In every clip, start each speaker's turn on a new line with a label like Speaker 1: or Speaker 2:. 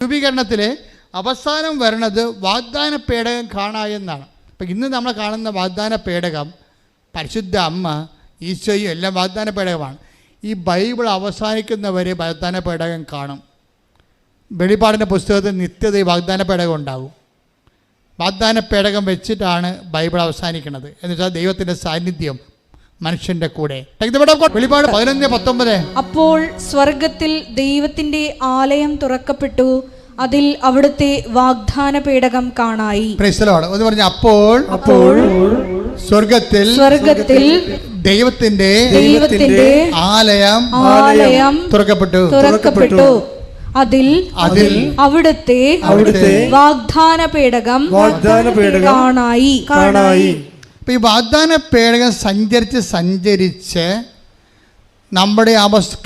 Speaker 1: രൂപീകരണത്തിൽ അവസാനം വരണത് വാഗ്ദാന പേടകം കാണായെന്നാണ്. അപ്പം ഇന്ന് നമ്മൾ കാണുന്ന വാഗ്ദാന പേടകം പരിശുദ്ധ അമ്മ, ഈശോയും എല്ലാം വാഗ്ദാന പേടകമാണ്. ഈ ബൈബിൾ അവസാനിക്കുന്നവരെ വാഗ്ദാന പേടകം കാണും. വെളിപ്പാടിൻ്റെ പുസ്തകത്തിൽ നിത്യത ഈ വാഗ്ദാന പേടകം ഉണ്ടാകും. വാഗ്ദാന പേടകം വെച്ചിട്ടാണ് ബൈബിൾ അവസാനിക്കുന്നത്. എന്നുവെച്ചാൽ ദൈവത്തിൻ്റെ സാന്നിധ്യം മനുഷ്യന്റെ കൂടെ. വെളിപ്പാട് 11:19.
Speaker 2: അപ്പോൾ സ്വർഗത്തിൽ ദൈവത്തിന്റെ ആലയം തുറക്കപ്പെട്ടു, അതിൽ അവിടുത്തെ വാഗ്ദാന പേടകം കാണായി.
Speaker 1: ഒന്ന് പറഞ്ഞ അപ്പോൾ സ്വർഗത്തിൽ ദൈവത്തിന്റെ ആലയം തുറക്കപ്പെട്ടു, അതിൽ അവിടുത്തെ വാഗ്ദാന പേടകം കാണായി. ഈ വാഗ്ദാന പേടകം സഞ്ചരിച്ച് നമ്മുടെ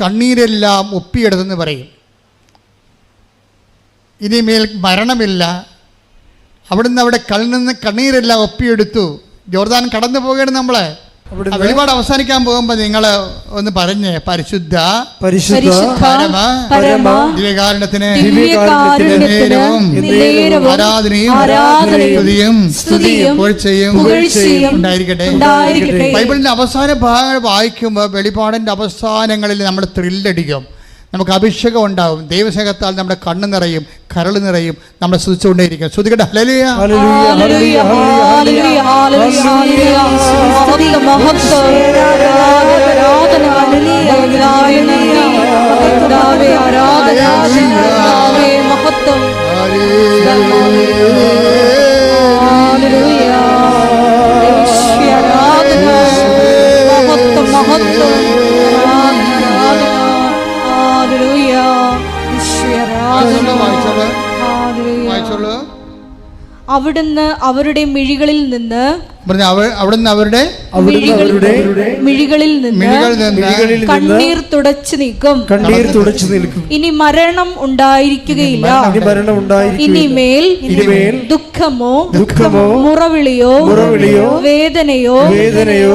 Speaker 1: കണ്ണീരെല്ലാം ഒപ്പിയെടുത്തെന്ന് പറയും. ഇനിമേൽ മരണമില്ല. അവിടുന്ന് അവിടെ കണ്ണീരെല്ലാം ഒപ്പിയെടുത്തു. ജോർദാൻ കടന്നു പോവുകയാണ് നമ്മളെ. വെളിപാട് അവസാനിക്കാൻ പോകുമ്പോൾ നിങ്ങൾ ഒന്ന് പറഞ്ഞ് പരിശുദ്ധ ദിവ്യകാരുണ്യത്തിന് ആരാധനയും സ്തുതിയും പുകഴ്ചയും ഉണ്ടായിരിക്കട്ടെ. ബൈബിളിന്റെ അവസാന ഭാഗങ്ങൾ വായിക്കുമ്പോൾ വെളിപാടിന്റെ അവസാനങ്ങളിൽ നമ്മൾ ത്രില്ലടിക്കും. നമുക്ക് അഭിഷേകം ഉണ്ടാവും. ദൈവസ്നേഹത്താൽ നമ്മുടെ കണ്ണ് നിറയും, കരൾ നിറയും. നമ്മളെ സ്തുതിച്ചുകൊണ്ടേയിരിക്കും. ശ്രുതികട്ടെ. ഹല്ലേലൂയ,
Speaker 2: ഹല്ലേലൂയ, ഹല്ലേലൂയ, ഹല്ലേലൂയ. അവിടുന്ന് അവരുടെ മിഴികളിൽ നിന്ന് കണ്ണീർ തുടച്ചു നീക്കും. ഇനി മരണം ഉണ്ടായിരിക്കുകയില്ല. ഇനിമേൽ ദുഃഖമോ മുറവിളിയോ വേദനയോ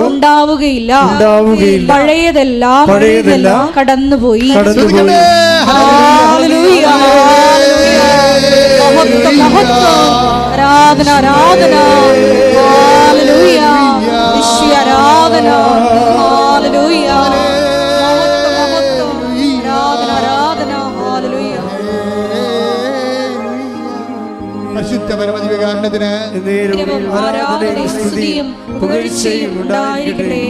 Speaker 2: ഉണ്ടാവുകയില്ല. പഴയതെല്ലാം കടന്നുപോയി. ആരാധന, ആരാധന, ഹല്ലേലൂയ, ഈശോയെ ആരാധന, ഹല്ലേലൂയ, ആരാധന, ആരാധന, ഹല്ലേലൂയ.
Speaker 1: പരിശുദ്ധ പരമദിവ്യകാരുണ്യത്തിന്
Speaker 2: ആരാധനയും സ്തുതിയും പുകഴ്ചയും ഉണ്ടായിരിക്കട്ടെ.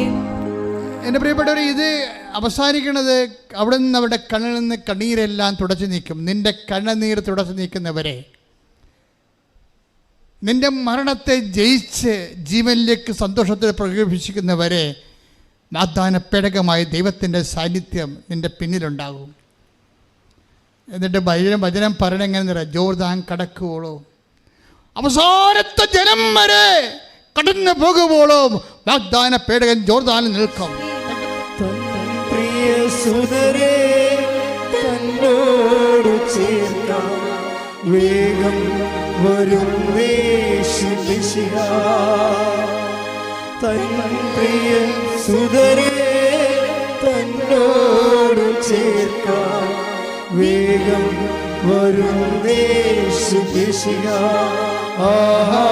Speaker 1: എൻ്റെ പ്രിയപ്പെട്ടവർ, ഇത് അവസാനിക്കുന്നത് അവിടെ നിന്ന് അവരുടെ കണ്ണിൽ നിന്ന് കണ്ണീരെല്ലാം തുടച്ചു നീക്കും. നിന്റെ കണ്ണുനീർ തുടച്ചു നീക്കുന്നവരെ, നിന്റെ മരണത്തെ ജയിച്ച് ജീവനിലേക്ക് സന്തോഷത്തിൽ പ്രകടിപ്പിക്കുന്നവരെ വാഗ്ദാന പേടകമായി ദൈവത്തിൻ്റെ സാന്നിധ്യം നിന്റെ പിന്നിലുണ്ടാകും. എന്നിട്ട് വചനം പറയണ എങ്ങനെ, ജോർദാൻ കടക്കുവോളോ, അവസാനത്തെ ജനം വരെ കടന്നു പോകുമ്പോഴോ വാഗ്ദാന പേടകൻ ജോർദാനിൽ നിൽക്കും.
Speaker 3: വേഗം വരും യേശുമിശിഹ, തൻ പ്രിയ സുതരേ തന്നോടു ചേർക്കാൻ വേഗം വരും യേശുമിശിഹ. ആഹാ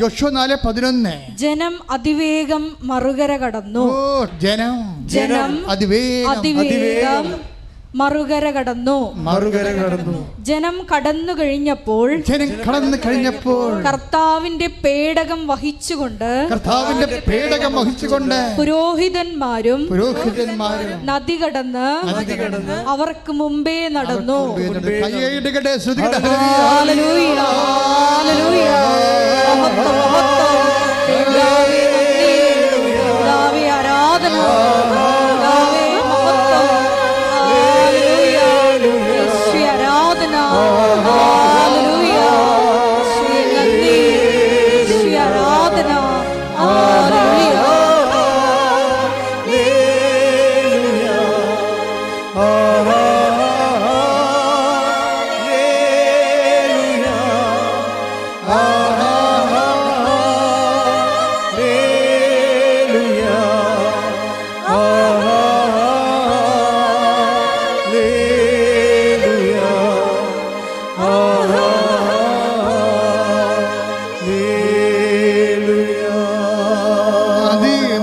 Speaker 1: യോശുവ 4:11.
Speaker 2: ജനം അതിവേഗം മറുകര കടന്നു.
Speaker 1: ജനം അതിവേഗം
Speaker 2: മറുകര കടന്നു. ജനം കടന്നു കഴിഞ്ഞപ്പോൾ കർത്താവിന്റെ പേടകം വഹിച്ചുകൊണ്ട് പുരോഹിതന്മാരും നദി കടന്ന് അവർക്ക് മുമ്പേ നടന്നു. ഹല്ലേലൂയ, ഹല്ലേലൂയ. മഹത്വം, മഹത്വം. കർത്താവേ, കർത്താവേ, ആരാധന. കർത്താവേ, മഹത്വം. ഹല്ലേലൂയ. യേശുവേ, ആരാധന. ഹല്ലേലൂയ. യേശുവേ, നന്ദി. യേശുവേ, ആരാധന. ഹല്ലേലൂയ.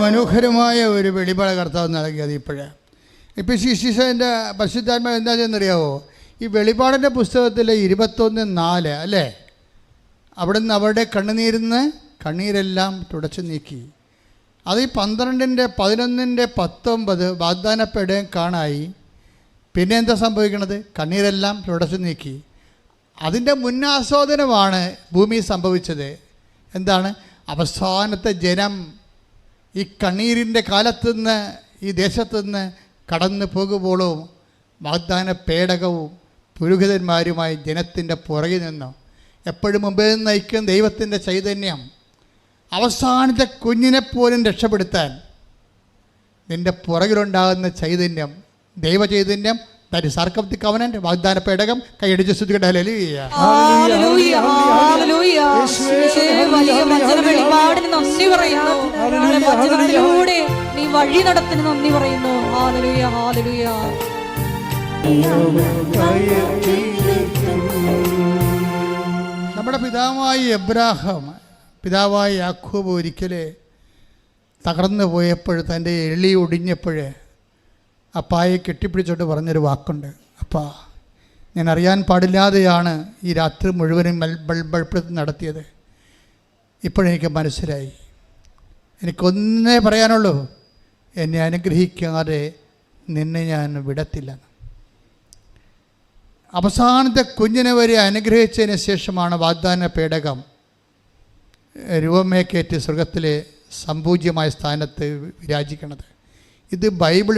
Speaker 1: മനോഹരമായ ഒരു വെളിപാട് കർത്താവ് നൽകിയത് ഇപ്പോഴേ. ഇപ്പോൾ ശിശിഷൻ്റെ പരിശുദ്ധാത്മാവ് എന്താ ചെയ്യുന്നറിയാവോ? ഈ വെളിപാടിൻ്റെ പുസ്തകത്തിൽ 21:4 അല്ലേ, അവിടുന്ന് അവരുടെ കണ്ണീരെല്ലാം തുടച്ചു നീക്കി. അത് ഈ 12:11-19 വാഗ്ദാനപ്പെടുകയും കാണായി. പിന്നെ എന്താ സംഭവിക്കണത്? കണ്ണീരെല്ലാം തുടച്ചു നീക്കി. അതിൻ്റെ മുന്നാസ്വാദനമാണ് ഭൂമി സംഭവിച്ചത്. എന്താണ്? അവസാനത്തെ ജനം ഈ കണ്ണീരിൻ്റെ കാലത്തുനിന്ന് ഈ ദേശത്തുനിന്ന് കടന്നു പോകുമ്പോഴും വാഗ്ദാന പേടകവും പുരോഹിതന്മാരുമായി ജനത്തിൻ്റെ പുറകിൽ നിന്നു എപ്പോഴും മുമ്പേ നയിക്കുന്ന ദൈവത്തിൻ്റെ ചൈതന്യം അവസാനത്തെ കുഞ്ഞിനെപ്പോലും രക്ഷപ്പെടുത്താൻ നിൻ്റെ പുറകിലുണ്ടാകുന്ന ചൈതന്യം, ദൈവചൈതന്യം, that is ark of the covenant, വാഗ്ദാന പേടകം. കൈയടിച്ച് സ്തുതിക്കട്ടെ. ഹല്ലേലൂയ,
Speaker 2: ഹല്ലേലൂയ, ഹല്ലേലൂയ. വലിയ വചന വെളിപാടിന് നന്ദി പറയുന്നു. വചനത്തിലൂടെ നീ വഴി നടത്തിന് നന്ദി പറയുന്നു. Hallelujah, hallelujah.
Speaker 1: നമ്മുടെ പിതാവായ എബ്രാഹാം, പിതാവായ യാക്കോബ് ഒരിക്കലേ തകർന്നു പോയപ്പോൾ, തൻ്റെ എളി ഒടിഞ്ഞപ്പോൾ അപ്പായെ കെട്ടിപ്പിടിച്ചോട്ട് പറഞ്ഞൊരു വാക്കുണ്ട്: അപ്പാ, ഞാൻ അറിയാൻ പാടില്ലാതെയാണ് ഈ രാത്രി മുഴുവനും ബൾബൾപ്പെടുത്തി നടത്തിയത്. ഇപ്പോഴെനിക്ക് മനസ്സിലായി, എനിക്കൊന്നേ പറയാനുള്ളൂ, എന്നെ അനുഗ്രഹിക്കാതെ നിന്നെ ഞാൻ വിടത്തില്ലെന്ന്. അവസാനത്തെ കുഞ്ഞിനെ വരെ അനുഗ്രഹിച്ചതിന് ശേഷമാണ് വാഗ്ദാന പേടകം രൂപമേക്കേറ്റ് സ്വർഗത്തിലെ സംപൂജ്യമായ സ്ഥാനത്ത് വിരാജിക്കണത്. ഇത് ബൈബിൾ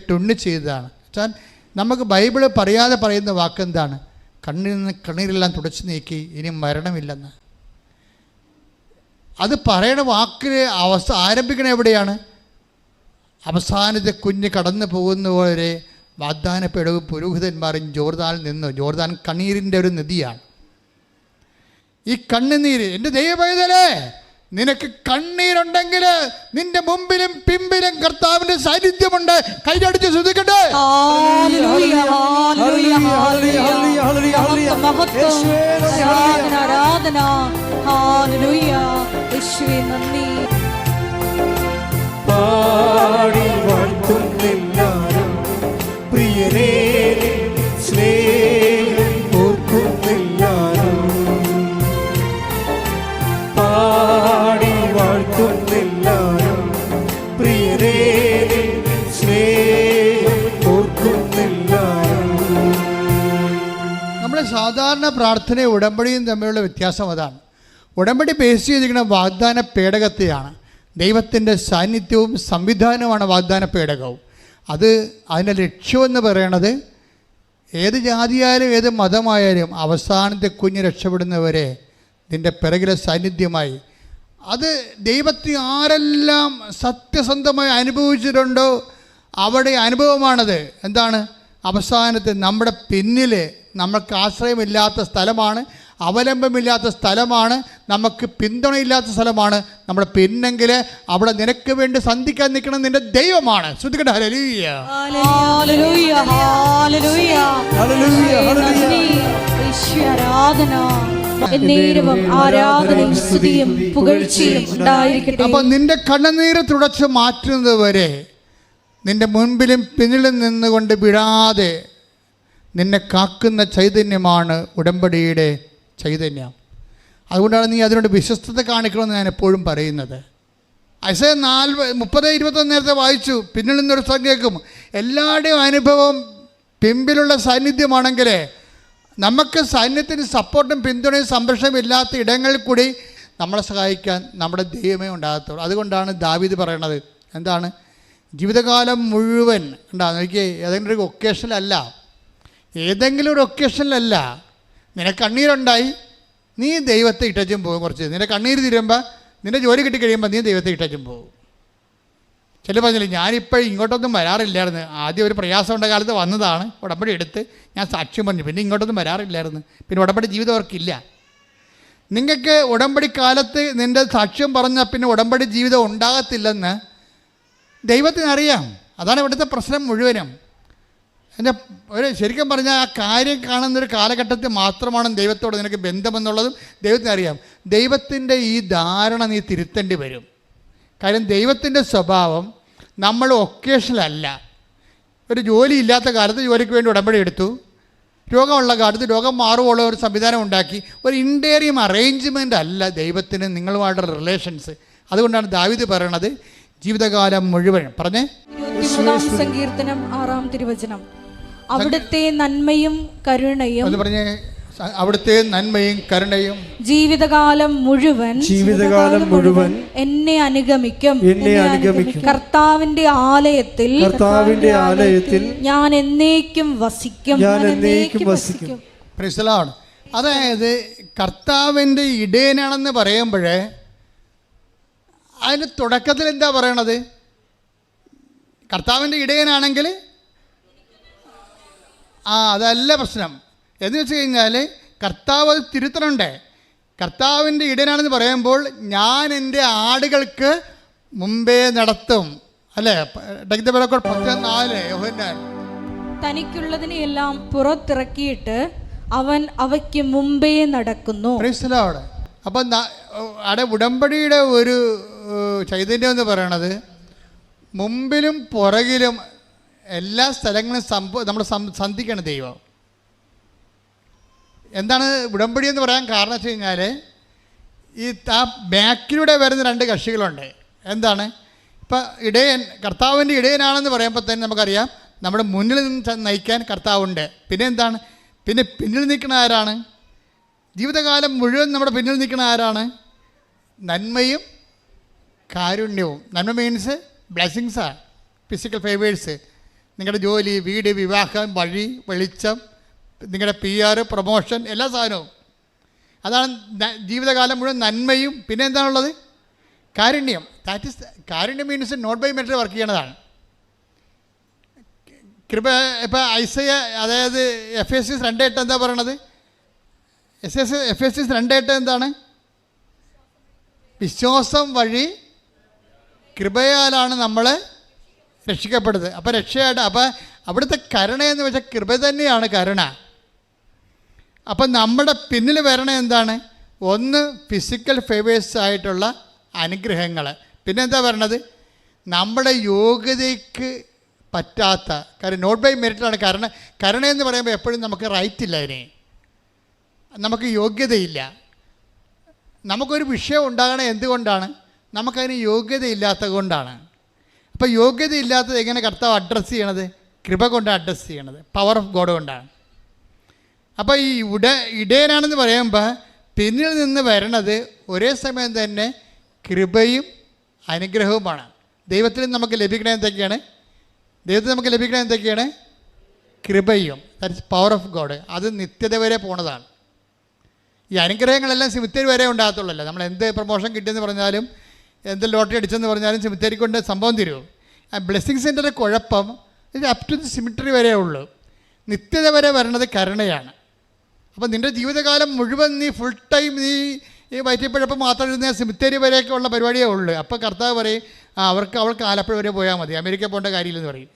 Speaker 1: ടുണ്ണ് ചെയ്തതാണ്. വെച്ചാൽ നമുക്ക് ബൈബിൾ പറയാതെ പറയുന്ന വാക്കെന്താണ്? കണ്ണീരെല്ലാം തുടച്ചു നീക്കി, ഇനി മരണമില്ലെന്ന്. അത് പറയണ വാക്കിൽ ആരംഭിക്കണ എവിടെയാണ്? അവസാനത്തെ കുഞ്ഞ് കടന്നു പോകുന്നവരെ വാഗ്ദാന പേടകവും പുരോഹിതന്മാരും ജോർദാനിൽ നിന്നു. ജോർദാൻ കണ്ണീരിൻ്റെ ഒരു നദിയാണ്. ഈ കണ്ണുനീര്, എൻ്റെ ദൈവപൈതലേ, നിനക്ക് കണ്ണീരുണ്ടെങ്കിൽ നിന്റെ മുമ്പിലും പിമ്പിലും കർത്താവിന്റെ സാന്നിധ്യമുണ്ട്. കൈയടിച്ച് സ്തുതിക്കട്ടെ.
Speaker 2: ഹല്ലേലൂയ, ഹല്ലേലൂയ, ഹല്ലേലൂയ. മഹത്വം, ആരാധന. ഹല്ലേലൂയ. യേശുവേ, നന്ദി.
Speaker 3: പാടി വാഴ്ത്തുന്നെല്ലാരും പ്രിയരേ, സ്നേഹം ഓർക്കുന്നെല്ലാരും. പാടി വാഴ്ത്തുന്നെല്ലാരും പ്രിയരേ, സ്നേഹം ഓർക്കുന്നെല്ലാരും.
Speaker 1: നമ്മുടെ സാധാരണ പ്രാർത്ഥനയും ഉടമ്പടിയും തമ്മിലുള്ള വ്യത്യാസം അതാണ്. ഉടമ്പടി ബേസ് ചെയ്തിരിക്കുന്ന വാഗ്ദാന പേടകത്തെയാണ്. ദൈവത്തിൻ്റെ സാന്നിധ്യവും സംവിധാനവുമാണ് വാഗ്ദാന പേടകവും. അതിൻ്റെ ലക്ഷ്യമെന്ന് പറയണത് ഏത് ജാതിയായാലും ഏത് മതമായാലും അവസാനത്തെ കുഞ്ഞ് രക്ഷപ്പെടുന്നവരെ നിൻ്റെ പിറകിലെ സാന്നിധ്യമായി. അത് ദൈവത്തെ ആരെല്ലാം സത്യസന്ധമായി അനുഭവിച്ചിട്ടുണ്ടോ അവിടെ അനുഭവമാണത്. എന്താണ്? അവസാനത്തെ നമ്മുടെ പിന്നിൽ നമുക്ക് ആശ്രയമില്ലാത്ത സ്ഥലമാണ്, അവലംബമില്ലാത്ത സ്ഥലമാണ്, നമുക്ക് പിന്തുണയില്ലാത്ത സ്ഥലമാണ് നമ്മുടെ പിന്നെങ്കിൽ അവിടെ നിനക്ക് വേണ്ടി സന്ധിക്കാൻ നിൽക്കണം നിന്റെ ദൈവമാണ്. ശ്രുതിക്കട്ടെ. ഹല്ലേലൂയ,
Speaker 2: ഹല്ലേലൂയ, ഹല്ലേലൂയ, ഹല്ലേലൂയ. ആരാധന, എന്നേരവും ആരാധനയും സ്തുതിയും പുകഴ്ചയും ഉണ്ടായിരിക്കട്ടെ.
Speaker 1: അപ്പൊ നിന്റെ കണ്ണുനീര് തുടച്ച് മാറ്റുന്നത് വരെ നിൻ്റെ മുൻപിലും പിന്നിലും നിന്നുകൊണ്ട് വിടാതെ നിന്നെ കാക്കുന്ന ചൈതന്യമാണ് ഉടമ്പടിയുടെ ചൈതന്യം. അതുകൊണ്ടാണ് നീ അതിനോട് വിശ്വസ്തത കാണിക്കണമെന്ന് ഞാൻ എപ്പോഴും പറയുന്നത്. ഐസയ 30:21 നേരത്തെ വായിച്ചു. പിന്നിൽ നിന്നൊരു സ്വരം കേൾക്കും. എല്ലാവരുടെയും അനുഭവം പിമ്പിലുള്ള സാന്നിധ്യമാണെങ്കിൽ നമുക്ക് സൈന്യത്തിന് സപ്പോർട്ടും പിന്തുണയും സംരക്ഷണവും ഇല്ലാത്ത ഇടങ്ങളിൽ കൂടി നമ്മളെ സഹായിക്കാൻ നമ്മുടെ ദൈവമേ ഉണ്ടാകത്തുള്ളൂ. അതുകൊണ്ടാണ് ദാവീദ് പറയണത് എന്താണ്, ജീവിതകാലം മുഴുവൻ ഉണ്ടാകും. എനിക്ക് ഏതെങ്കിലും ഒരു ഒക്കേഷനിലല്ല, ഏതെങ്കിലും ഒരു ഒക്കേഷനിലല്ല നിനക്ക് കണ്ണീരുണ്ടായി, നീ ദൈവത്തെ ഇട്ടച്ചും പോകും. കുറച്ച് നിന്റെ കണ്ണീര് തീരുമ്പോൾ, നിൻ്റെ ജോലി കിട്ടി കഴിയുമ്പോൾ നീ ദൈവത്തെ ഇട്ടച്ചും പോകും. ചില പറഞ്ഞില്ലേ, ഞാനിപ്പോൾ ഇങ്ങോട്ടൊന്നും വരാറില്ലായിരുന്നു. ആദ്യം ഒരു പ്രയാസമുണ്ട കാലത്ത് വന്നതാണ്, ഉടമ്പടി എടുത്ത് ഞാൻ സാക്ഷ്യം പറഞ്ഞു, പിന്നെ ഇങ്ങോട്ടൊന്നും വരാറില്ലായിരുന്നു. പിന്നെ ഉടമ്പടി ജീവിതം അവർക്കില്ല. നിങ്ങൾക്ക് ഉടമ്പടി കാലത്ത് നിൻ്റെ സാക്ഷ്യം പറഞ്ഞാൽ പിന്നെ ഉടമ്പടി ജീവിതം ഉണ്ടാകത്തില്ലെന്ന് ദൈവത്തിനറിയാം. അതാണ് ഇവിടുത്തെ പ്രശ്നം മുഴുവനും. എൻ്റെ ഒരു ശരിക്കും പറഞ്ഞാൽ ആ കാര്യം കാണുന്നൊരു കാലഘട്ടത്തിൽ മാത്രമാണ് ദൈവത്തോട് നിനക്ക് ബന്ധമെന്നുള്ളതും ദൈവത്തിനറിയാം. ദൈവത്തിൻ്റെ ഈ ധാരണ നീ തിരുത്തേണ്ടി വരും. കാര്യം ദൈവത്തിൻ്റെ സ്വഭാവം നമ്മൾ ഒക്കേഷനല്ല. ഒരു ജോലി ഇല്ലാത്ത കാലത്ത് ജോലിക്ക് വേണ്ടി ഉടമ്പടി എടുത്തു, രോഗമുള്ള കാലത്ത് രോഗം മാറുമുള്ള ഒരു സംവിധാനം ഉണ്ടാക്കി. ഒരു ഇൻറ്റേറിയം അറേഞ്ച്മെൻ്റ് അല്ല ദൈവത്തിന് നിങ്ങളുമായിട്ടുള്ള റിലേഷൻസ്. അതുകൊണ്ടാണ് ദാവീദ് പറയണത് ജീവിതകാലം മുഴുവൻ. പറഞ്ഞേ,
Speaker 2: 23-ാം സങ്കീർത്തനം 6-ാം തിരുവചനം, അവിടുത്തെ നന്മയും കരുണയും,
Speaker 1: എന്ന് പറഞ്ഞേ, അവിടുത്തെ നന്മയും കരുണയും
Speaker 2: ജീവിതകാലം മുഴുവൻ എന്നെ അനുഗമിക്കും. കർത്താവിന്റെ ആലയത്തിൽ ഞാൻ എന്നേക്കും വസിക്കും.
Speaker 1: Praise the Lord. അതായത് കർത്താവിൻ്റെ ഇടയനാണെന്ന് പറയുമ്പോഴേ അതിന് തുടക്കത്തിൽ എന്താ പറയണത്? കർത്താവിൻ്റെ ഇടയനാണെങ്കിൽ അതല്ല പ്രശ്നം. എന്ന് വെച്ച് കഴിഞ്ഞാൽ കർത്താവ് അത് തിരുത്തണുണ്ട്. കർത്താവിൻ്റെ ഇടയനാണെന്ന് പറയുമ്പോൾ ഞാൻ എൻ്റെ ആടുകൾക്ക് മുമ്പേ നടത്തും. അല്ലേ?
Speaker 2: തനിക്കുള്ളതിനെല്ലാം പുറത്തിറക്കിയിട്ട് അവൻ അവയ്ക്ക് മുമ്പേ നടക്കുന്നു.
Speaker 1: Praise the Lord. അപ്പം അവിടെ ഉടമ്പടിയുടെ ഒരു ചൈതന്യം എന്ന് പറയണത് മുമ്പിലും പുറകിലും എല്ലാ സ്ഥലങ്ങളും നമ്മൾ സന്ധിക്കണം ദൈവം. എന്താണ് ഉടമ്പടി എന്ന് പറയാൻ കാരണം വെച്ച് കഴിഞ്ഞാൽ ഈ ബാക്കിലൂടെ വരുന്ന രണ്ട് കക്ഷികളുണ്ട്. എന്താണ്? ഇപ്പം ഇടയൻ, കർത്താവിൻ്റെ ഇടയനാണെന്ന് പറയുമ്പോൾ തന്നെ നമുക്കറിയാം നമ്മുടെ മുന്നിൽ നിന്ന് നയിക്കാൻ കർത്താവുണ്ട്. പിന്നെ എന്താണ്? പിന്നെ പിന്നിൽ നിൽക്കുന്ന ആരാണ്? ജീവിതകാലം മുഴുവൻ നമ്മുടെ പിന്നിൽ നിൽക്കുന്ന ആരാണ്? നന്മയും കാരുണ്യവും. നന്മ മീൻസ് ബ്ലെസ്സിങ്സാണ്, ഫിസിക്കൽ ഫേവേഴ്സ്. നിങ്ങളുടെ ജോലി, വീട്, വിവാഹം, വഴി, വെളിച്ചം, നിങ്ങളുടെ PR, പ്രൊമോഷൻ, എല്ലാ സാധനവും. അതാണ് ജീവിതകാലം മുഴുവൻ നന്മയും. പിന്നെ എന്താണുള്ളത്? കാരുണ്യം. ദാറ്റ് ഈസ് കാരുണ്യം മീൻസ് നോട്ട് ബൈ മെറ്റർ വർക്ക് ചെയ്യണതാണ്. കൃപ. ഇപ്പം ഐസയ, അതായത് Ephesians 2:8 എന്താ പറയണത്? Ephesians 2:8 എന്താണ്? വിശ്വാസം വഴി കൃപയാലാണ് നമ്മൾ രക്ഷിക്കപ്പെടുന്നത്. അപ്പോൾ രക്ഷയായിട്ട്, അപ്പോൾ അവിടുത്തെ കരുണയെന്ന് വെച്ചാൽ കൃപ തന്നെയാണ് കരുണ. അപ്പം നമ്മുടെ പിന്നിൽ വരണ എന്താണ്? ഒന്ന് ഫിസിക്കൽ ഫേവേഴ്സ് ആയിട്ടുള്ള അനുഗ്രഹങ്ങൾ. പിന്നെ എന്താ പറയണത്? നമ്മുടെ യോഗ്യതയ്ക്ക് പറ്റാത്ത കാര്യം, നോട്ട് ബൈ മെറിറ്റാണ് കരുണ. കരുണയെന്ന് പറയുമ്പോൾ എപ്പോഴും നമുക്ക് റൈറ്റ് ഇല്ല, അതിനെ നമുക്ക് യോഗ്യതയില്ല. നമുക്കൊരു വിഷയം ഉണ്ടാകണത് എന്തുകൊണ്ടാണ്? നമുക്കതിന് യോഗ്യതയില്ലാത്തത് കൊണ്ടാണ്. അപ്പോൾ യോഗ്യതയില്ലാത്തത് എങ്ങനെ കർത്താവ് അഡ്രസ്സ് ചെയ്യണത്? കൃപ കൊണ്ട് അഡ്രസ്സ് ചെയ്യണത്, പവർ ഓഫ് ഗോഡ് കൊണ്ടാണ്. അപ്പോൾ ഈ ഇടയനാണെന്ന് പറയുമ്പോൾ പിന്നിൽ നിന്ന് വരണത് ഒരേ സമയം തന്നെ കൃപയും അനുഗ്രഹവുമാണ്. ദൈവത്തിൽ നമുക്ക് ലഭിക്കണ എന്തൊക്കെയാണ്? ദൈവത്തിൽ നമുക്ക് ലഭിക്കണ എന്തൊക്കെയാണ്? കൃപയും. That is power of God. അത് നിത്യത വരെ പോണതാണ്. ഈ അനുഗ്രഹങ്ങളെല്ലാം സിമിത്തേരി വരെ ഉണ്ടാകത്തുള്ളല്ലോ. നമ്മൾ എന്ത് പ്രൊമോഷൻ കിട്ടിയെന്ന് പറഞ്ഞാലും, എന്ത് ലോട്ടറി അടിച്ചെന്ന് പറഞ്ഞാലും സിമിത്തേരി കൊണ്ട് സംഭവം തരുമോ? ആ ബ്ലെസ്സിങ്സിൻ്റെ ഒരു കുഴപ്പം ഇത് അപ് ടു ദി സിമിറ്ററി വരെ ഉള്ളൂ. നിത്യത വരെ വരണത് കരുണയാണ്. അപ്പോൾ നിൻ്റെ ജീവിതകാലം മുഴുവൻ നീ ഫുൾ ടൈം നീ ഈ വയറ്റിപ്പഴപ്പം മാത്രം ഇരുന്ന സിമിത്തേരി വരെയൊക്കെ ഉള്ള പരിപാടിയേ ഉള്ളൂ. അപ്പോൾ കർത്താവ് പറയും, അവൾക്ക് ആലപ്പുഴ വരെ പോയാൽ മതി, അമേരിക്ക പോകേണ്ട കാര്യമില്ലെന്ന് പറയും.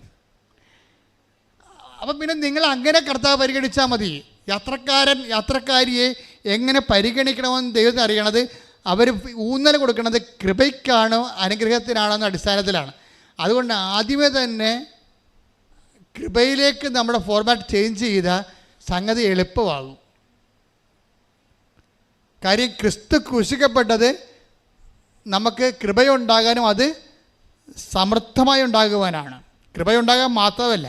Speaker 1: അപ്പം പിന്നെ നിങ്ങൾ അങ്ങനെ കർത്താവ് പരിഗണിച്ചാൽ മതി. യാത്രക്കാരിയെ എങ്ങനെ പരിഗണിക്കണമെന്ന് ദൈവത്തിന് അറിയണത്. അവർ ഊന്നൽ കൊടുക്കുന്നത് കൃപയ്ക്കാണോ അനുഗ്രഹത്തിനാണോ എന്ന അടിസ്ഥാനത്തിലാണ്. അതുകൊണ്ട് ആദ്യമേ തന്നെ കൃപയിലേക്ക് നമ്മുടെ ഫോർമാറ്റ് ചേഞ്ച് ചെയ്ത സംഗതി എളുപ്പമാകും. കാര്യം ക്രിസ്തു ക്രൂശിക്കപ്പെട്ടത് നമുക്ക് കൃപയുണ്ടാകാനും അത് സമർത്ഥമായി ഉണ്ടാകുവാനാണ്. കൃപയുണ്ടാകാൻ മാത്രമല്ല,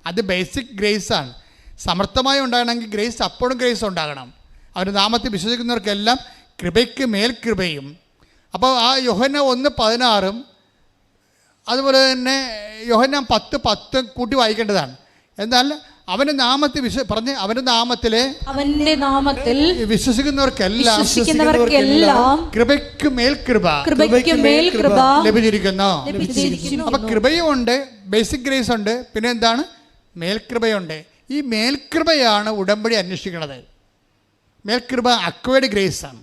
Speaker 1: അത് ബേസിക് ഗ്രേസാണ്. സമർത്ഥമായി ഉണ്ടാകണമെങ്കിൽ ഗ്രേസ്, അപ്പോഴും ഗ്രേസ് ഉണ്ടാകണം. അവരുടെ നാമത്തിൽ വിശ്വസിക്കുന്നവർക്കെല്ലാം കൃപയ്ക്ക് മേൽ കൃപയും. അപ്പോൾ ആ യോഹന്നാൻ 1:16 അതുപോലെ തന്നെ യോഹന്നാൻ 10:10 കൂട്ടി വായിക്കേണ്ടതാണ്. എന്നാൽ അവൻ്റെ നാമത്തിൽ അവൻ്റെ നാമത്തിൽ വിശ്വസിക്കുന്നവർക്കെല്ലാം കൃപയ്ക്ക് മേൽ കൃപ ലഭിച്ചിരിക്കുന്നു. അപ്പൊ കൃപയും ഉണ്ട്, ബേസിക് ഗ്രേസ് ഉണ്ട്, പിന്നെ എന്താണ്, മേൽകൃപയുണ്ട്. ഈ മേൽകൃപയാണ് ഉടമ്പടി അന്വേഷിക്കുന്നത്. മേൽകൃപ അക്വയർഡ് ഗ്രേസ് ആണ്,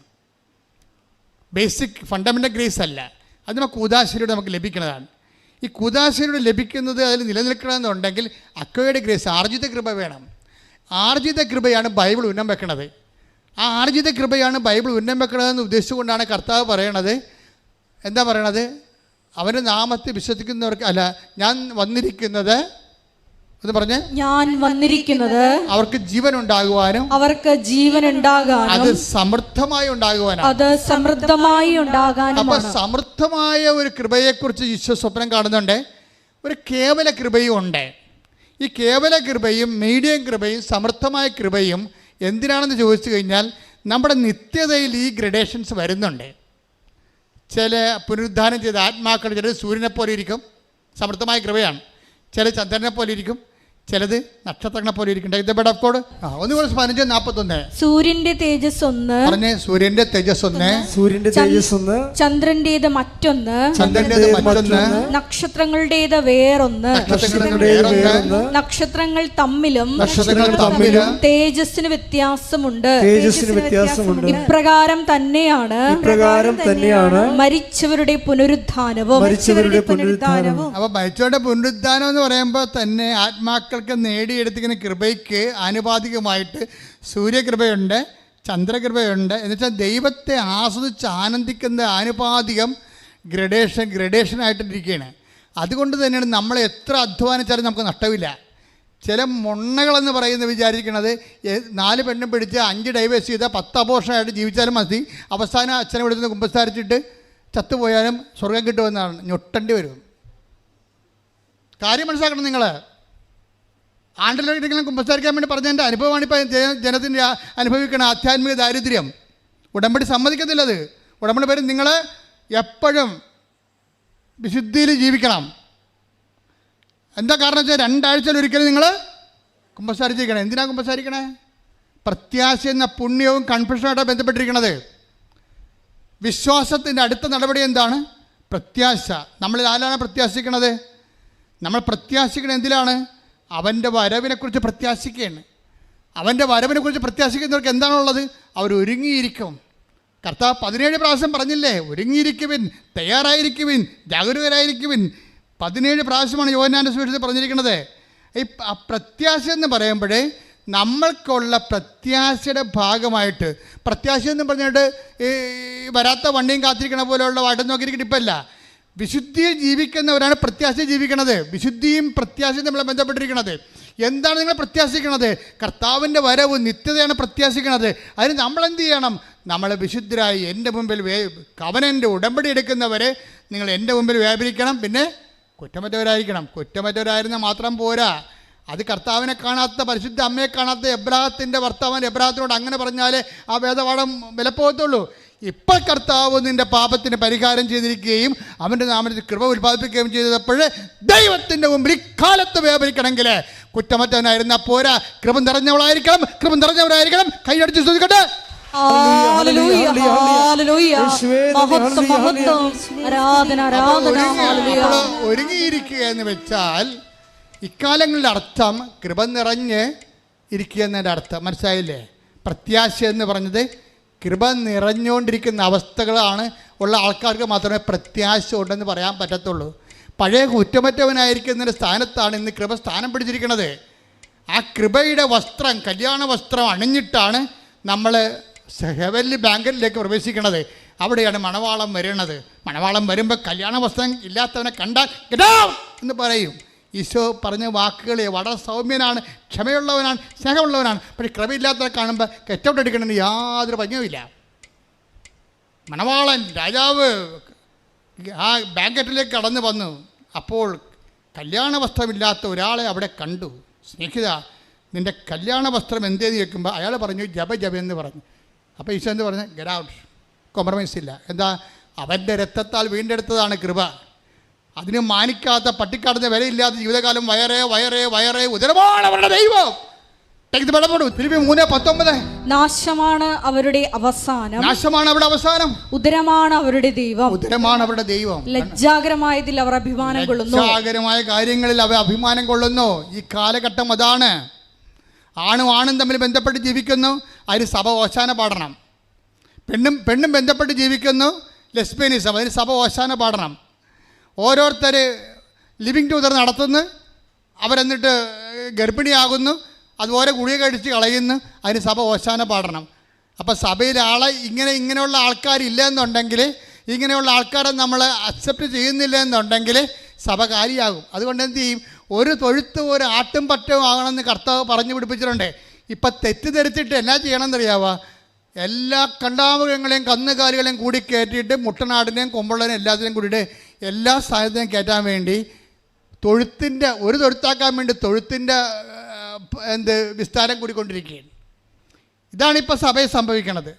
Speaker 1: ബേസിക് ഫണ്ടമെൻ്റൽ ഗ്രേസ് അല്ല. അത് നമുക്ക് കൂദാശയിലൂടെ നമുക്ക് ലഭിക്കുന്നതാണ്. ഈ കൂദാശയിലൂടെ ലഭിക്കുന്നത് അതിൽ നിലനിൽക്കണമെന്നുണ്ടെങ്കിൽ അക്വയർഡ് ഗ്രേസ്, ആർജിത കൃപ വേണം. ആർജിത കൃപയാണ് ബൈബിൾ ഉന്നം വെക്കുന്നത്. ആ ആർജിത കൃപയാണ് ബൈബിൾ ഉന്നം വെക്കണതെന്ന് ഉദ്ദേശിച്ചുകൊണ്ടാണ് കർത്താവ് പറയണത്. എന്താ പറയണത്? അവൻ്റെ നാമത്തിൽ വിശ്വസിക്കുന്നവർക്ക് അല്ല, ഞാൻ വന്നിരിക്കുന്നത് എന്ന് പറഞ്ഞ്, ഞാൻ വന്നിരിക്കുന്നത് അവർക്ക് ജീവൻ ഉണ്ടാകുവാനും അത് സമൃദ്ധമായി ഉണ്ടാകുവാനും. അപ്പൊ സമൃദ്ധമായ ഒരു കൃപയെക്കുറിച്ച് ഈശോ സ്വപ്നം കാണുന്നുണ്ട്. ഒരു കേവല കൃപയും ഉണ്ട്. ഈ കേവല കൃപയും മീഡിയം കൃപയും സമൃദ്ധമായ കൃപയും എന്തിനാണെന്ന് ചോദിച്ചു കഴിഞ്ഞാൽ, നമ്മുടെ നിത്യതയിൽ ഈ ഗ്രഡേഷൻസ് വരുന്നുണ്ട്. ചില പുനരുദ്ധാനം ചെയ്ത ആത്മാക്കൾ, ചിലത് സൂര്യനെ പോലെ ഇരിക്കും, സമൃദ്ധമായ കൃപയാണ്. ചില ചന്ദ്രനെ പോലെ ഇരിക്കും, ചിലത് നക്ഷത്രങ്ങളെ പോലെ ഇരിക്കും. ഒന്നുകൂടെ 15:41
Speaker 2: സൂര്യന്റെ തേജസ് ഒന്ന്
Speaker 1: പറഞ്ഞേ. സൂര്യന്റെ തേജസ് ഒന്ന്,
Speaker 2: ചന്ദ്രന്റേത് മറ്റൊന്ന്, നക്ഷത്രങ്ങളുടേത് വേറൊന്ന്, നക്ഷത്രങ്ങൾ തമ്മിലും തേജസ്സിന് വ്യത്യാസമുണ്ട്. ഇപ്രകാരം തന്നെയാണ് മരിച്ചവരുടെ പുനരുദ്ധാനവും.
Speaker 1: അപ്പൊ മരിച്ചവരുടെ പുനരുദ്ധാനം എന്ന് പറയുമ്പോൾ തന്നെ ആത്മാക്കൾ നേടിയെടുത്തിരിക്കുന്ന കൃപയ്ക്ക് ആനുപാതികമായിട്ട് സൂര്യകൃപയുണ്ട്, ചന്ദ്രകൃപയുണ്ട്. എന്നുവെച്ചാൽ ദൈവത്തെ ആസ്വദിച്ച് ആനന്ദിക്കുന്ന ആനുപാതികം ഗ്രഡേഷനായിട്ടിരിക്കുകയാണ്. അതുകൊണ്ട് തന്നെയാണ് നമ്മൾ എത്ര അധ്വാനിച്ചാലും നമുക്ക് നഷ്ടമില്ല. ചില മൊണ്ണകളെന്ന് പറയുന്നത് വിചാരിക്കുന്നത് 4 പെണ്ണും പിടിച്ച് 5 ഡൈവേഴ്സ് ചെയ്താൽ 10 അബോർഷനായിട്ട് ജീവിച്ചാലും മതി, അവസാനം അച്ഛനെ വിടുന്ന കുമ്പസാരിച്ചിട്ട് ചത്തുപോയാലും സ്വർഗം കിട്ടുമെന്നാണ്. ഞൊട്ടേണ്ടി വരും. കാര്യം മനസ്സിലാക്കണം നിങ്ങൾ. ആണ്ടിലൊരിക്കലും കുമ്പസാരിക്കാൻ വേണ്ടി പറഞ്ഞ എൻ്റെ അനുഭവമാണ് ഇപ്പോൾ ജനത്തിൻ്റെ അനുഭവിക്കുന്ന ആധ്യാത്മിക ദാരിദ്ര്യം. ഉടമ്പടി സമ്മതിക്കത്തില്ലത്. ഉടമ്പടി പേര് നിങ്ങൾ എപ്പോഴും വിശുദ്ധിയിൽ ജീവിക്കണം. എന്താ കാരണം വെച്ചാൽ 2 ആഴ്ചയിലൊരിക്കലും നിങ്ങൾ കുമ്പസാരിച്ചിരിക്കണം. എന്തിനാണ് കുമ്പസാരിക്കണേ? പ്രത്യാശ എന്ന പുണ്യവും കൺഫ്യൂഷനുമായിട്ടാണ് ബന്ധപ്പെട്ടിരിക്കുന്നത്. വിശ്വാസത്തിൻ്റെ അടുത്ത നടപടി എന്താണ്? പ്രത്യാശ. നമ്മളിൽ ആരാണ് പ്രത്യാശിക്കണത്? നമ്മൾ പ്രത്യാശിക്കണത് എന്തിലാണ്? അവൻ്റെ വരവിനെക്കുറിച്ച് പ്രത്യാശിക്കുകയാണ്. അവൻ്റെ വരവിനെക്കുറിച്ച് പ്രത്യാശിക്കുന്നവർക്ക് എന്താണുള്ളത്? അവർ ഒരുങ്ങിയിരിക്കും. കർത്താവ് 17 പ്രാവശ്യം പറഞ്ഞില്ലേ, ഒരുങ്ങിയിരിക്കുവിൻ, തയ്യാറായിരിക്കുവിൻ, ജാഗരൂകരായിരിക്കുവിൻ. 17 പ്രാവശ്യമാണ് യോഹന്നാന്റെ സുവിശേഷത്തിൽ പറഞ്ഞിരിക്കുന്നത്. ഈ പ്രത്യാശ എന്ന് പറയുമ്പോഴേ നമ്മൾക്കുള്ള പ്രത്യാശയുടെ ഭാഗമായിട്ട്, പ്രത്യാശ എന്ന് പറഞ്ഞിട്ട് ഈ വരാത്ത വണ്ടിയും കാത്തിരിക്കണ പോലെയുള്ള വാട്ടം നോക്കിയിരിക്കട്ടെ ഇപ്പല്ല. വിശുദ്ധിയിൽ ജീവിക്കുന്നവരാണ് പ്രത്യാശ ജീവിക്കണത്. വിശുദ്ധിയും പ്രത്യാശയും നമ്മളെ ബന്ധപ്പെട്ടിരിക്കുന്നത്. എന്താണ് നിങ്ങൾ പ്രത്യാശിക്കണത്? കർത്താവിൻ്റെ വരവ്, നിത്യതയാണ് പ്രത്യാശിക്കണത്. അതിന് നമ്മളെന്ത് ചെയ്യണം? നമ്മൾ വിശുദ്ധരായി എൻ്റെ മുമ്പിൽ കവനൻ്റെ ഉടമ്പടി എടുക്കുന്നവരെ നിങ്ങൾ എൻ്റെ മുമ്പിൽ വ്യാപരിക്കണം. പിന്നെ കുറ്റമറ്റവരായിരിക്കണം. കുറ്റമറ്റവരായിരുന്നാൽ മാത്രം പോരാ. അത് കർത്താവിനെ കാണാത്ത, പരിശുദ്ധ അമ്മയെ കാണാത്ത എബ്രാഹത്തിൻ്റെ ഭർത്താവൻ എബ്രാഹത്തിനോട് അങ്ങനെ പറഞ്ഞാലേ ആ വേദപാഠം വിലപ്പോകത്തുള്ളൂ. ഇപ്പോൾ കർത്താവ് നിൻ്റെ പാപത്തിന് പരിഹാരം ചെയ്തിരിക്കുകയും അവൻ്റെ നാമത്തിൽ കൃപ ഉൽപ്പാദിപ്പിക്കുകയും ചെയ്തപ്പോൾ ദൈവത്തിൻ്റെ മുമ്പിൽ ഇക്കാലത്ത് വ്യാപരിക്കണമെങ്കിൽ കുറ്റമറ്റവനായിരുന്നാൽ പോരാ, കൃപ നിറഞ്ഞവളായിരിക്കണം. കൃപ നിറഞ്ഞവരായിരിക്കണം. കൈയടിച്ച് ശ്രദ്ധിക്കട്ടെ. ഒരുങ്ങിയിരിക്കുക എന്ന് വെച്ചാൽ ഇക്കാലങ്ങളുടെ അർത്ഥം കൃപ നിറഞ്ഞ് ഇരിക്കുക എന്നതിൻ്റെ അർത്ഥം മനസ്സിലായില്ലേ? പ്രത്യാശ എന്ന് പറഞ്ഞത് കൃപ നിറഞ്ഞുകൊണ്ടിരിക്കുന്ന അവസ്ഥകളാണ് ഉള്ള ആൾക്കാർക്ക് മാത്രമേ പ്രത്യാശ ഉണ്ടെന്ന് പറയാൻ പറ്റത്തുള്ളൂ. പഴയ കുറ്റമറ്റവനായിരിക്കുന്നതിൻ്റെ സ്ഥാനത്താണ് ഇന്ന് കൃപ സ്ഥാനം പിടിച്ചിരിക്കുന്നത്. ആ കൃപയുടെ വസ്ത്രം, കല്യാണ വസ്ത്രം അണിഞ്ഞിട്ടാണ് നമ്മൾ ഹെവൻലി ബാങ്കറ്റിലേക്ക് പ്രവേശിക്കുന്നത്. അവിടെയാണ് മണവാളം വരുന്നത്. മണവാളം വരുമ്പോൾ കല്യാണ വസ്ത്രം ഇല്ലാത്തവനെ കണ്ടാൽ "Get out" എന്ന് പറയും. ഈശോ പറഞ്ഞ വാക്കുകളെ വളരെ സൗമ്യനാണ്, ക്ഷമയുള്ളവനാണ്, സ്നേഹമുള്ളവനാണ്. പക്ഷേ കൃപയില്ലാത്തവരെ കാണുമ്പോൾ "Get out" എടുക്കണമെന്ന് യാതൊരു ഭംഗിയുമില്ല. മണവാളൻ രാജാവ് ആ ബാങ്കറ്റിലേക്ക് കടന്നു വന്നു. അപ്പോൾ കല്യാണ വസ്ത്രമില്ലാത്ത ഒരാളെ അവിടെ കണ്ടു. സ്നേഹിത, നിൻ്റെ കല്യാണ വസ്ത്രം എന്തേന്ന് ചോദിക്കുമ്പോൾ അയാൾ പറഞ്ഞു ജപ എന്ന് പറഞ്ഞു. അപ്പോൾ ഈശോ എന്ത് പറഞ്ഞു? "Get out." കോംപ്രമൈസ് ഇല്ല. എന്താ? അവൻ്റെ രക്തത്താൽ വീണ്ടെടുത്തതാണ് കൃപ. അതിന് മാനിക്കാത്ത, പട്ടിക്കാടുന്ന വിലയില്ലാത്ത ജീവിതകാലം വയറേ ഉദരമാണ് അവരുടെ ദൈവം. ഫിലിപ്പി 3:19.
Speaker 2: നാശമാണ് അവരുടെ അവസാനം,
Speaker 1: നാശമാണ് അവരുടെ അവസാനം,
Speaker 2: ഉദരമാണ് അവരുടെ ദൈവം.
Speaker 1: ഉദരമാണ് അവരുടെ ദൈവം.
Speaker 2: ലജ്ജാകരമായതിൽ അവർ അഭിമാനം കൊള്ളുന്നു.
Speaker 1: ലജ്ജാകരമായ കാര്യങ്ങളിൽ അവർ അഭിമാനം കൊള്ളുന്നു. ഈ കാലഘട്ടം അതാണ്. ആണും തമ്മിൽ ബന്ധപ്പെട്ട് ജീവിക്കുന്നു, അതിന് സഭ ഓശാന പാടണം. പെണ്ണും ബന്ധപ്പെട്ട് ജീവിക്കുന്നു, ലെസ്ബിയനിസം, അതിന് സഭ ഓശാന പാടണം. ഓരോരുത്തർ ലിവിങ് ടുഗദർ നടത്തുന്നു, അവരെന്നിട്ട് ഗർഭിണിയാകുന്നു, അതുപോലെ ഗുളിക കഴിച്ച് കളയുന്നു, അതിന് സഭ ഓശാന പാടണം. അപ്പോൾ സഭയിൽ ഇങ്ങനെയുള്ള ആൾക്കാരില്ല എന്നുണ്ടെങ്കിൽ, ഇങ്ങനെയുള്ള ആൾക്കാരെ നമ്മൾ അക്സെപ്റ്റ് ചെയ്യുന്നില്ല എന്നുണ്ടെങ്കിൽ സഭ കാര്യമാകും. അതുകൊണ്ട് എന്ത് ചെയ്യും? ഒരു തൊഴുത്ത് ഒരു ആട്ടും പറ്റവും ആകണമെന്ന് കർത്താവ് പറഞ്ഞു പിടിപ്പിച്ചിട്ടുണ്ട്. ഇപ്പം തെറ്റിദ്ധരിച്ചിട്ട് എന്നാ ചെയ്യണമെന്നറിയാവോ? എല്ലാ കണ്ടാമൃഗങ്ങളെയും കന്നുകാലികളെയും കൂടി കയറ്റിയിട്ട് മുട്ടനാടിനെയും കൊമ്പുള്ളതിനെയും എല്ലാത്തിനെയും കൂടിയിട്ട് എല്ലാ സാധനത്തെയും കയറ്റാൻ വേണ്ടി ഒരു തൊഴുത്താക്കാൻ വേണ്ടി തൊഴുത്തിൻ്റെ വിസ്താരം കൂടിക്കൊണ്ടിരിക്കുകയാണ്. ഇതാണിപ്പോൾ സഭയിൽ സംഭവിക്കണത്.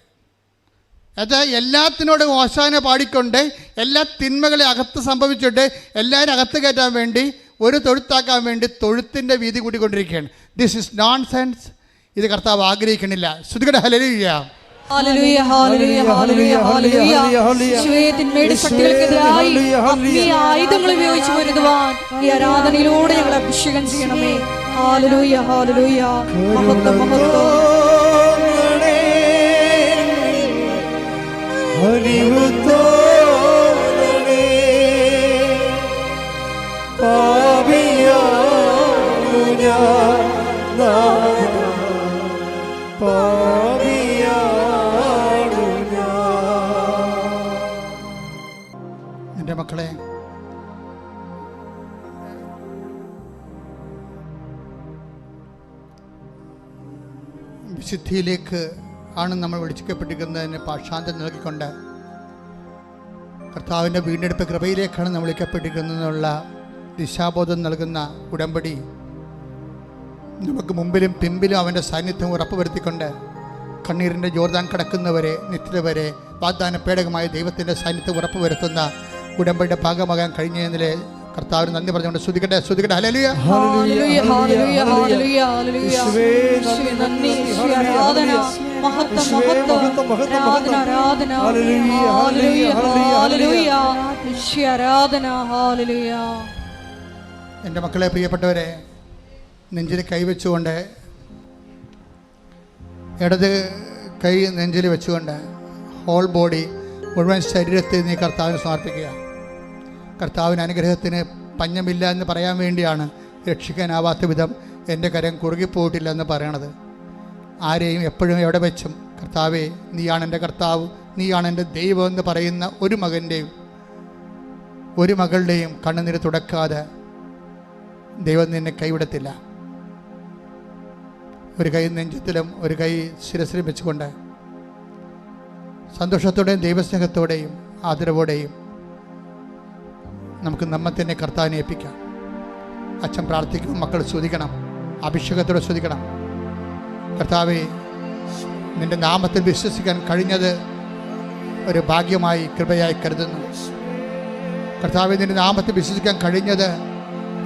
Speaker 1: എന്നുവെച്ചാൽ എല്ലാത്തിനോടും ഓശാന പാടിക്കൊണ്ട് എല്ലാ തിന്മകളെ അകത്ത് സംഭവിച്ചിട്ട് എല്ലാവരും അകത്ത് കയറ്റാൻ വേണ്ടി ഒരു തൊഴുത്താക്കാൻ വേണ്ടി തൊഴുത്തിൻ്റെ വീതി കൂട്ടിക്കൊണ്ടിരിക്കുകയാണ്. This is nonsense. ഇത് കർത്താവ് ആഗ്രഹിക്കണില്ല. ശ്രുതികട ഹല്ലേലൂയ.
Speaker 2: ഹല്ലേലൂയ, ഹല്ലേലൂയ, ഹല്ലേലൂയ, ഹല്ലേലൂയ. തിന്മയുടെ ശക്തികൾക്കെതിരായി ആത്മീയ ആയുധങ്ങൾ ഉപയോഗിച്ച് പൊരുതുവാൻ ഈ ആരാധനയിലൂടെ ഞങ്ങൾ അഭിഷേകം ചെയ്യണമേ. ഹല്ലേലൂയ, ഹല്ലേലൂയ. മഹത്വം, മഹത്വം.
Speaker 1: എൻ്റെ മക്കളെ, വിശുദ്ധിയിലേക്ക് ആണ് നമ്മൾ വിളിക്കപ്പെട്ടിരിക്കുന്നതിന് പാഷാന്തം നൽകിക്കൊണ്ട് കർത്താവിൻ്റെ വീണ്ടെടുപ്പ് കൃപയിലേക്കാണ് നമ്മൾ വിളിക്കപ്പെട്ടിരിക്കുന്നതെന്നുള്ള ദിശാബോധം നൽകുന്ന ഉടമ്പടി നമുക്ക് മുമ്പിലും പിമ്പിലും അവൻ്റെ സാന്നിധ്യം ഉറപ്പുവരുത്തിക്കൊണ്ട് കണ്ണീരിൻ്റെ ജോർദാൻ കടക്കുന്നവരെ നിത്യത വരെ വാഗ്ദാന പേടകമായ ദൈവത്തിൻ്റെ സാന്നിധ്യം ഉറപ്പുവരുത്തുന്ന ഉടമ്പടിയുടെ ഭാഗമാകാൻ കഴിഞ്ഞതിലെ കർത്താവിന് നന്ദി പറഞ്ഞുകൊണ്ട് സ്തുതിക്കട്ടെ. ഹല്ലേലൂയ,
Speaker 2: ഹല്ലേലൂയ, ഹല്ലേലൂയ, ഹല്ലേലൂയ, ഹല്ലേലൂയ. യേശുവേ നന്ദി, യേശുവേ ആരാധന, മഹത്വം, ആരാധന, ആരാധന, ഹല്ലേലൂയ, ഹല്ലേലൂയ, യേശുവേ ആരാധന, ഹല്ലേലൂയ.
Speaker 1: എൻ്റെ മക്കളെ, പ്രിയപ്പെട്ടവരെ, നെഞ്ചിൽ കൈവച്ചുകൊണ്ട്, ഇടത് കൈ നെഞ്ചിൽ വെച്ചുകൊണ്ട് ഹോൾ ബോഡി മുഴുവൻ ശരീരത്തെ നീ കർത്താവിന് സമർപ്പിക്കുക. കർത്താവിന് അനുഗ്രഹത്തിന് പഞ്ഞമില്ല എന്ന് പറയാൻ വേണ്ടിയാണ് രക്ഷിക്കാനാവാത്ത വിധം എൻ്റെ കരം കുറുകിപ്പോയിട്ടില്ല എന്ന് പറയണത്. ആരെയും എപ്പോഴും എവിടെ വെച്ചും കർത്താവേ നീയാണ് എൻ്റെ കർത്താവ്, നീയാണ് എൻ്റെ ദൈവം എന്ന് പറയുന്ന ഒരു മകൻ്റെയും ഒരു മകളുടെയും കണ്ണുനീര് തുടക്കാതെ ദൈവം നിന്നെ കൈവിടത്തില്ല. ഒരു കൈ നെഞ്ചത്തിലും ഒരു കൈ ശിരസിലും വെച്ചുകൊണ്ട് സന്തോഷത്തോടെയും ദൈവസ്നേഹത്തോടെയും ആദരവോടെയും നമുക്ക് നമ്മെ തന്നെ കർത്താവിനെ ഏൽപ്പിക്കാം. അച്ഛൻ പ്രാർത്ഥിക്കും, മക്കൾ സ്തുതിക്കണം, അഭിഷേകത്തോടെ സ്തുതിക്കണം. കർത്താവെ, നിൻ്റെ നാമത്തിൽ വിശ്വസിക്കാൻ കഴിഞ്ഞത് ഒരു ഭാഗ്യമായി കൃപയായി കരുതുന്നു. കർത്താവെ, നിൻ്റെ നാമത്തിൽ വിശ്വസിക്കാൻ കഴിഞ്ഞത്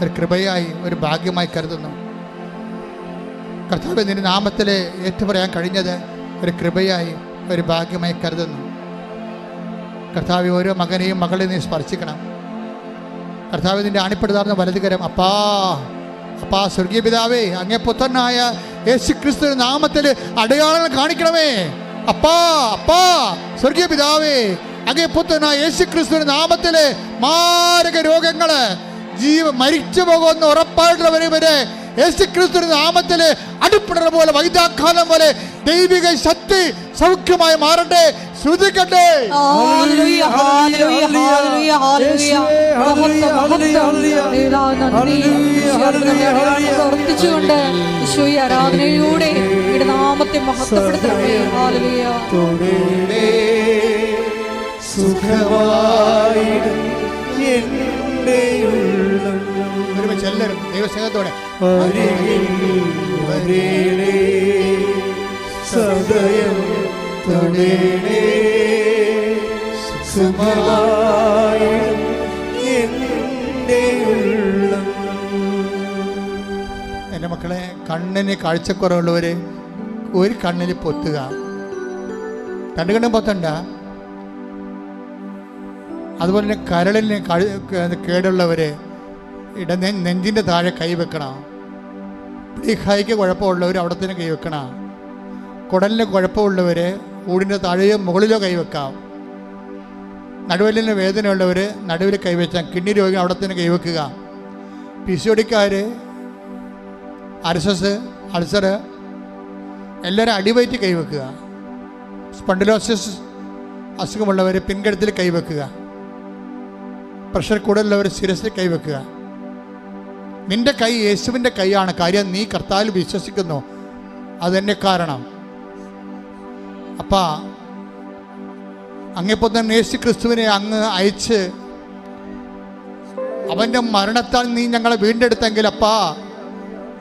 Speaker 1: ഒരു കൃപയായി ഒരു ഭാഗ്യമായി കരുതുന്നു. കർത്താവെ, നിൻ്റെ നാമത്തിൽ ഏറ്റുപറയാൻ കഴിഞ്ഞത് ഒരു കൃപയായി ഒരു ഭാഗ്യമായി കരുതുന്നു. കർത്താവെ, ഓരോ മകനെയും മകളെയും നീ സ്പർശിക്കണം. കർത്താവെ, നിൻ്റെ അണിപ്പെടുത്താർന്ന വലതുകരം അപ്പാ സ്വർഗീയ പിതാവേ, അങ്ങേ പുത്രനായ യേശുക്രിസ്തു നാമത്തിൽ അടയാളങ്ങൾ കാണിക്കണമേ. അപ്പാ സ്വർഗീയ പിതാവേ, അങ്ങേ പുത്രനായ യേശുക്രിസ്തുവിന്റെ നാമത്തിൽ മാരക രോഗങ്ങള് മരിച്ചു പോകുന്ന ഉറപ്പായിട്ടുള്ളവരെ യേശുക്രിസ്തുവിന്റെ നാമത്തിൽ അടിപ്പിടർ പോലെ വൈദ്യാഘാതം പോലെ ദൈവിക ശക്തി സൗഖ്യമായി മാറട്ടെ. ശ്രുതിക്കട്ടെ.
Speaker 2: ഹല്ലേലൂയ ഹല്ലേലൂയ ഹല്ലേലൂയ ഹല്ലേലൂയ പ്രവർത്തിച്ചുകൊണ്ട് ഈശോയെ ആരാധനയിലൂടെ അങ്ങയുടെ നാമത്തെ മഹത്വപ്പെടുത്തണമേ. ഹല്ലേലൂയ.
Speaker 3: സുഖമായിടും എൻ്റെ ഉള്ളം
Speaker 1: ഒരുമിച്ച് എല്ലാവരും ദൈവസ്നേഹത്തോടെ
Speaker 3: അരികിൽ വരേണേ, സദയം തൊടേണേ, സുഖമായിടും എൻ്റെ ഉള്ളം.
Speaker 1: എൻ്റെ മക്കളെ, കണ്ണിന് കാഴ്ചക്കുറവുള്ളവർ ഒരു കണ്ണിന് പൊത്തുക. രണ്ട് കണ്ണും പൊത്തണ്ട. അതുപോലെ തന്നെ കരളിന് കേടുള്ളവർ നെഞ്ചിൻ്റെ താഴെ കൈവെക്കണം. പ്ലീഹായിക്ക് കുഴപ്പമുള്ളവർ അവിടെ തന്നെ കൈവെക്കണം. കുടലിന് കുഴപ്പമുള്ളവർ ഊടിൻ്റെ താഴെയോ മുകളിലോ കൈവെക്കാം. നടുവലിന് വേദനയുള്ളവർ നടുവിൽ കൈവച്ചാൽ, കിഡ്നി രോഗികൾ അവിടെ തന്നെ കൈവെക്കുക. പിസിഒടിക്കാർ, അർസസ്, അൾസർ എല്ലാവരും അടിവയറ്റ് കൈവെക്കുക. സ്പണ്ടിലോസിസ് അസുഖമുള്ളവർ പിൻകഴുത്തിൽ കൈവെക്കുക. പ്രഷർ കൂടുതലുള്ളവർ ശിരസിൽ കൈവെക്കുക. നിന്റെ കൈ യേശുവിൻ്റെ കൈയാണ്. കാര്യം നീ കർത്താവിൽ വിശ്വസിക്കുന്നു, അതെന്നെ കാരണം. അപ്പാ, അങ്ങേപ്പോൾ തന്നെ യേശു ക്രിസ്തുവിനെ അങ്ങ് അയച്ച് അവൻ്റെ മരണത്താൽ നീ ഞങ്ങളെ വീണ്ടെടുത്തെങ്കിൽ അപ്പാ,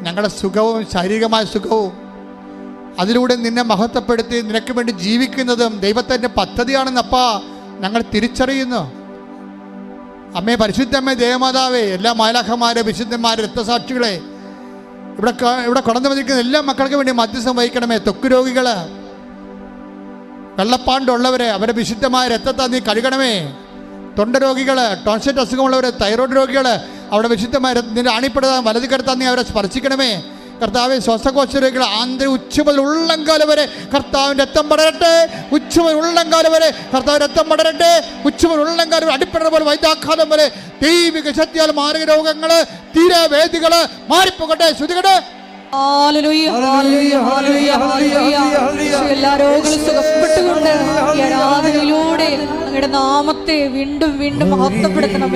Speaker 1: ഞങ്ങളുടെ സുഖവും ശാരീരികമായ സുഖവും അതിലൂടെ നിന്നെ മഹത്വപ്പെടുത്തി നിനക്ക് വേണ്ടി ജീവിക്കുന്നതും ദൈവത്തിൻ്റെ പദ്ധതിയാണെന്നപ്പാ ഞങ്ങൾ തിരിച്ചറിയുന്നു. അമ്മേ, പരിശുദ്ധമ്മേ, ദേവമാതാവേ, എല്ലാ മാലാഖമാരെ, വിശുദ്ധന്മാരെ, രക്തസാക്ഷികളെ, ഇവിടെ കടന്നു വന്നിരിക്കുന്ന എല്ലാ മക്കൾക്ക് വേണ്ടി മധ്യസ്ഥം വഹിക്കണമേ. ത്വക്ക് രോഗികൾ, വെള്ളപ്പാണ്ടുള്ളവരെ അവരെ വിശുദ്ധമായ രക്തത്താൽ നീ കഴുകണമേ. തൊണ്ട രോഗികൾ, ടോൺസിറ്റ് അസുഖമുള്ളവർ, തൈറോയ്ഡ് രോഗികൾ, അവിടെ വിശുദ്ധമായ നിന്റെ അണിപ്പെടുത്താൻ വലത് കരുത്താൻ നീ അവരെ സ്പർശിക്കണമേ. കർത്താവെ, ശ്വാസകോശ രോഗികൾ ആന്തരിക ഉച്ച മുതൽ ഉള്ളംകാലം വരെ കർത്താവിൻ്റെ രക്തം പടരട്ടെ. ഉച്ച മുതൽ ഉള്ളംകാലം വരെ കർത്താവ് രക്തം പടരട്ടെ. ഉച്ച മുതൽ ഉള്ളംകാലം വരെ അടിപ്പെടുന്ന പോലെ വൈദ്യാഘാതം വരെ ദൈവിക ശക്തിയാൽ മാരക രോഗങ്ങൾ, തീരവേദികൾ മാറിപ്പോകട്ടെ. ശ്രുതികട്ടെ.
Speaker 2: ഹല്ലേലൂയ ഹല്ലേലൂയ ഹല്ലേലൂയ ഹല്ലേലൂയ. എല്ലാ രോഗങ്ങളും സുഖപ്പെട്ടുകൊണ്ട് ഈ ആരാധനയിലൂടെ അങ്ങയുടെ നാമത്തെ വീണ്ടും വീണ്ടും മഹത്വപ്പെടുത്തണം.